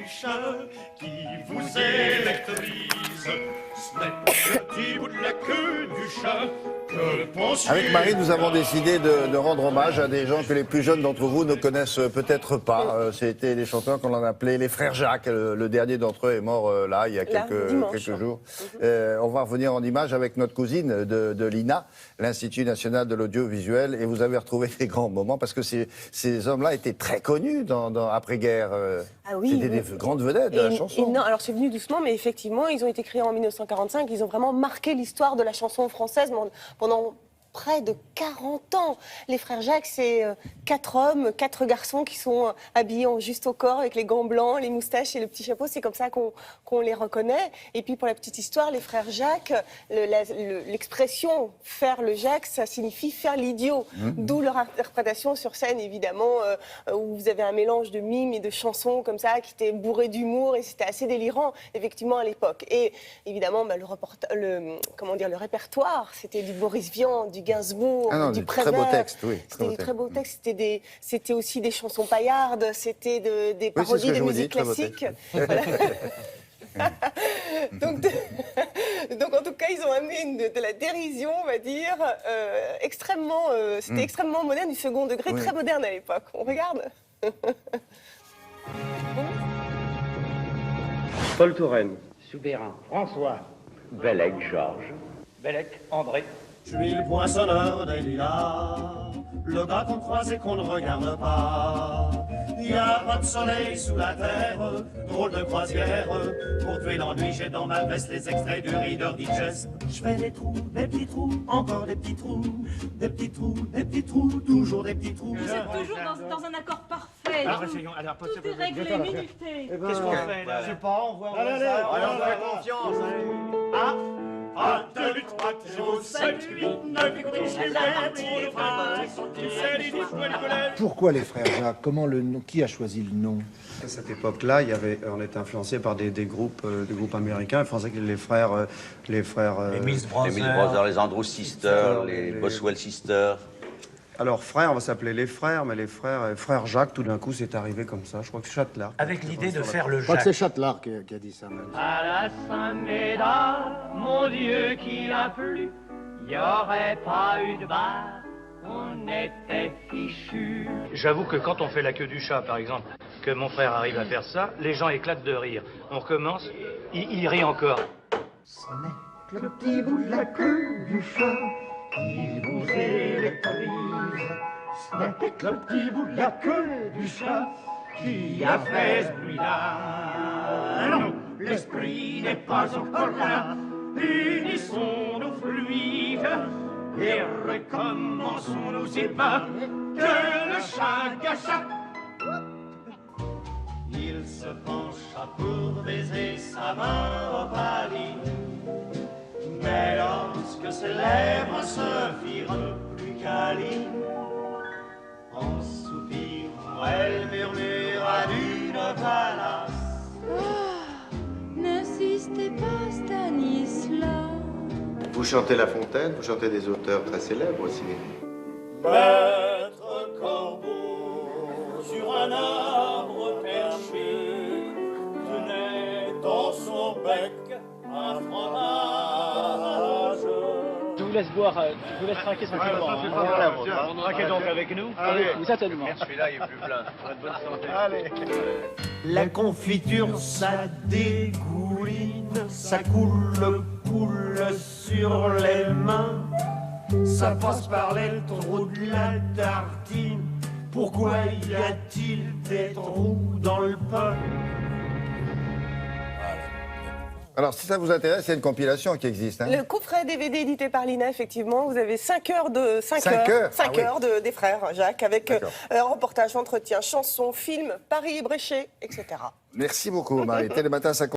du chat qui vous électrise. Ce n'est pas le petit bout de la queue du chat. Que penses-tu? Avec Marie, nous avons décidé de rendre hommage à des gens que les plus jeunes d'entre vous ne connaissent peut-être pas. C'était des chanteurs qu'on en appelait les frères Jacques. Le dernier d'entre eux est mort là, il y a quelques jours. On va revenir en image avec notre cousine de l'INA, l'Institut national de l'audiovisuel. Et vous avez retrouvé des grands moments parce que ces hommes-là étaient très connus après-guerre. Ah oui, c'était des grandes vedettes de la chanson. Non, alors c'est venu doucement, mais effectivement, ils ont été créés en 1945. Ils ont vraiment marqué l'histoire de la chanson française pendant près de 40 ans. Les frères Jacques, c'est 4 hommes, 4 garçons qui sont habillés en juste au corps avec les gants blancs, les moustaches et le petit chapeau. C'est comme ça qu'on les reconnaît. Et puis pour la petite histoire, les frères Jacques, l'expression « faire le Jacques », ça signifie « faire l'idiot ». D'où leur interprétation sur scène, évidemment, où vous avez un mélange de mimes et de chansons comme ça qui étaient bourrées d'humour et c'était assez délirant, effectivement, à l'époque. Et évidemment, le répertoire, c'était du Boris Vian, du Gainsbourg, du Prévert. Très beaux textes, oui. C'était des très beaux textes. C'était aussi des chansons paillardes, c'était des parodies de musique classique. Voilà. donc, en tout cas, ils ont amené de la dérision, on va dire, extrêmement. C'était extrêmement moderne, du second degré, très moderne à l'époque. On regarde. Paul Touraine. Soubéran. François. Bellec, Georges. Bellec, André. Je suis le poinçonneur des lilas, le gars qu'on croise et qu'on ne regarde pas. Il n'y a pas de soleil sous la terre, drôle de croisière. Pour tuer l'ennui, j'ai dans ma veste les extraits du Reader Digest. Je fais des trous, des petits trous, encore des petits trous, des petits trous, des petits trous, toujours des petits trous. Vous êtes toujours dans un accord parfait. Tout est réglé, minuté. Qu'est-ce qu'on fait là? Je sais pas, on voit. Allez, on fait confiance. 1, 2, 3, 4, 5, 6, 8, 9, 10, 11, Pourquoi les frères Jacques? Qui a choisi le nom? À cette époque-là, on était influencé par des groupes américains. Ils pensaient que les frères, Les Mills Brothers, les Andrews Sisters, les Boswell Sisters. Alors frères, on va s'appeler les frères, mais les frères Jacques, tout d'un coup, c'est arrivé comme ça. Je crois que c'est Châtelard. Avec l'idée de faire le Je crois que Jacques. c'est Châtelard qui a dit ça. Même. À la Saint-Médard, mon Dieu qu'il a plu, y aurait pas eu de bar, on était fichus. J'avoue que quand on fait la queue du chat, par exemple, que mon frère arrive à faire ça, les gens éclatent de rire. On recommence, il rit encore. Ce n'est que le petit bout de la queue du chat qui vous électrise. Ce n'est que le petit bout de la queue du chat qui a fait ce bruit-là. Non, l'esprit n'est pas encore là. Unissons nos fluides et recommençons nos ébats que le chat gâcha. Il se pencha pour baiser sa main opaline. Mais lorsque ses lèvres se firent plus câlines, en soupirant, elle murmura d'une palace. N'insistez pas, Stanislas. Vous chantez La Fontaine, vous chantez des auteurs très célèbres aussi. Maître Corbeau, sur un arbre perché, tenait dans son bec un fromage. Je vous laisse boire, je vous laisse trinquer tranquillement. Trinquez donc avec nous. Oui, certainement. Celui-là, il est plus plein. Bonne santé. Allez. La confiture, ça dégouline, ça coule sur les mains. Ça passe par les trous de la tartine. Pourquoi y a-t-il des trous dans le pain? Alors, si ça vous intéresse, il y a une compilation qui existe. Hein. Le coffret DVD édité par l'INA, effectivement, vous avez 5 heures des frères Jacques, avec un reportage, entretien, chansons, films, Paris et Bréchet, etc. Merci beaucoup, Marie. Télématin, ça